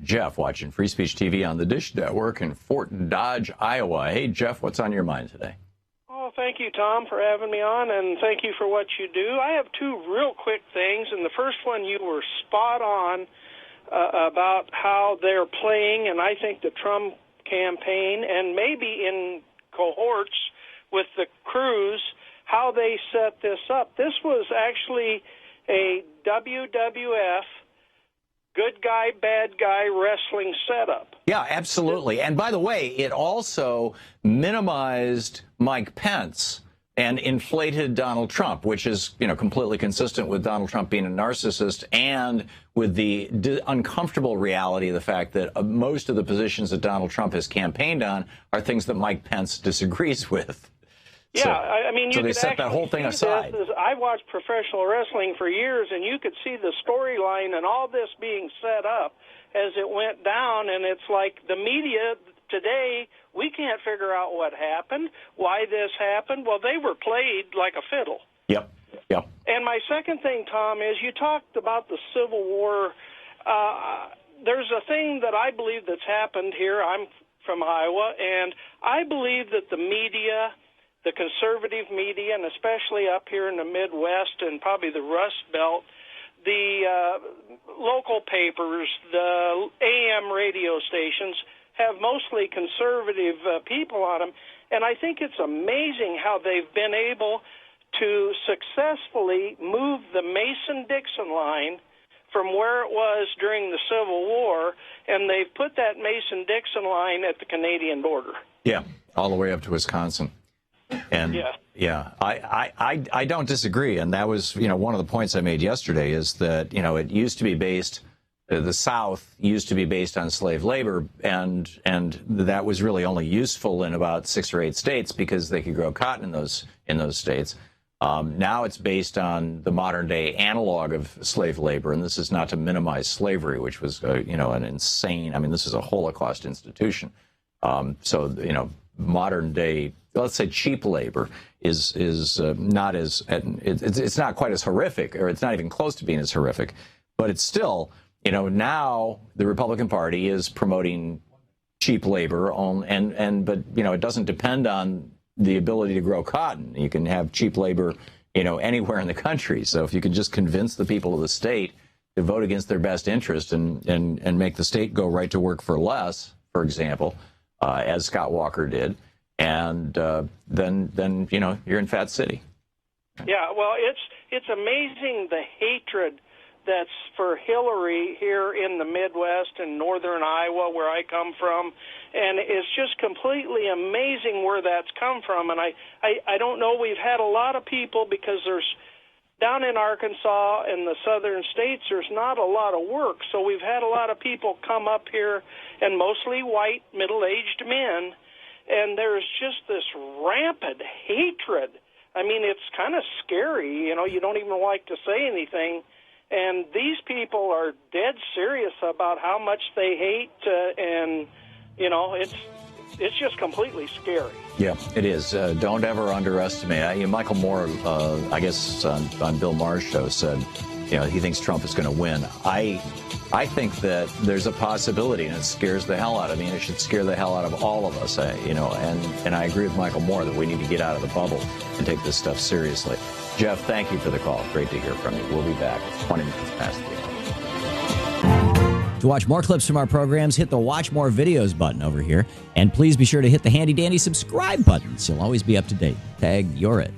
Jeff, watching Free Speech TV on the Dish Network in Fort Dodge, Iowa. Hey, Jeff, what's on your mind today? Oh, thank you, Tom, for having me on, and thank you for what you do. I have two real quick things, and the first one, you were spot on about how they're playing, and I think the Trump campaign, and maybe in cohorts with the crews, how they set this up. This was actually a WWF good guy, bad guy wrestling setup. Yeah, absolutely. And by the way, it also minimized Mike Pence and inflated Donald Trump, which is, completely consistent with Donald Trump being a narcissist and with the uncomfortable reality of the fact that most of the positions that Donald Trump has campaigned on are things that Mike Pence disagrees with. Yeah, so, I mean, you so they could set that whole thing aside. I watched professional wrestling for years, and you could see the storyline and all this being set up as it went down, and it's like the media today, we can't figure out what happened, why this happened. Well, they were played like a fiddle. Yep. And my second thing, Tom, is you talked about the Civil War. There's a thing that I believe that's happened here. I'm from Iowa, and I believe that the media, the conservative media, and especially up here in the Midwest and probably the Rust Belt, the local papers, the AM radio stations have mostly conservative people on them. And I think it's amazing how they've been able to successfully move the Mason-Dixon line from where it was during the Civil War, and they've put that Mason-Dixon line at the Canadian border. Yeah, all the way up to Wisconsin. And yeah, I don't disagree. And that was, one of the points I made yesterday is that, it used to be based, the South used to be based on slave labor, and that was really only useful in about 6 or 8 states because they could grow cotton in those states. Now it's based on the modern day analog of slave labor, and this is not to minimize slavery, which was, an insane, this is a Holocaust institution. So, modern day, let's say cheap labor is not as, it's not quite as horrific, or it's not even close to being as horrific, but it's still, now the Republican Party is promoting cheap labor but it doesn't depend on the ability to grow cotton. You can have cheap labor, anywhere in the country. So if you can just convince the people of the state to vote against their best interest and make the state go right to work for less, for example, as Scott Walker did, and then you're in Fat City. Yeah, well, it's amazing the hatred that's for Hillary here in the Midwest and northern Iowa, where I come from, and it's just completely amazing where that's come from. And I don't know, we've had a lot of people, because there's down in Arkansas and the southern states, there's not a lot of work, so we've had a lot of people come up here, and mostly white, middle-aged men, and there's just this rampant hatred. It's kind of scary, you don't even like to say anything. And these people are dead serious about how much they hate, and, it's just completely scary. Yeah, it is. Don't ever underestimate. Michael Moore, I guess on Bill Maher's show, said, he thinks Trump is going to win. I think that there's a possibility, and it scares the hell out of me, and it should scare the hell out of all of us, and I agree with Michael Moore that we need to get out of the bubble and take this stuff seriously. Jeff, thank you for the call. Great to hear from you. We'll be back. It's 20 minutes past the hour. To watch more clips from our programs, hit the Watch More Videos button over here. And please be sure to hit the handy-dandy subscribe button so you'll always be up to date. Tag, you're it.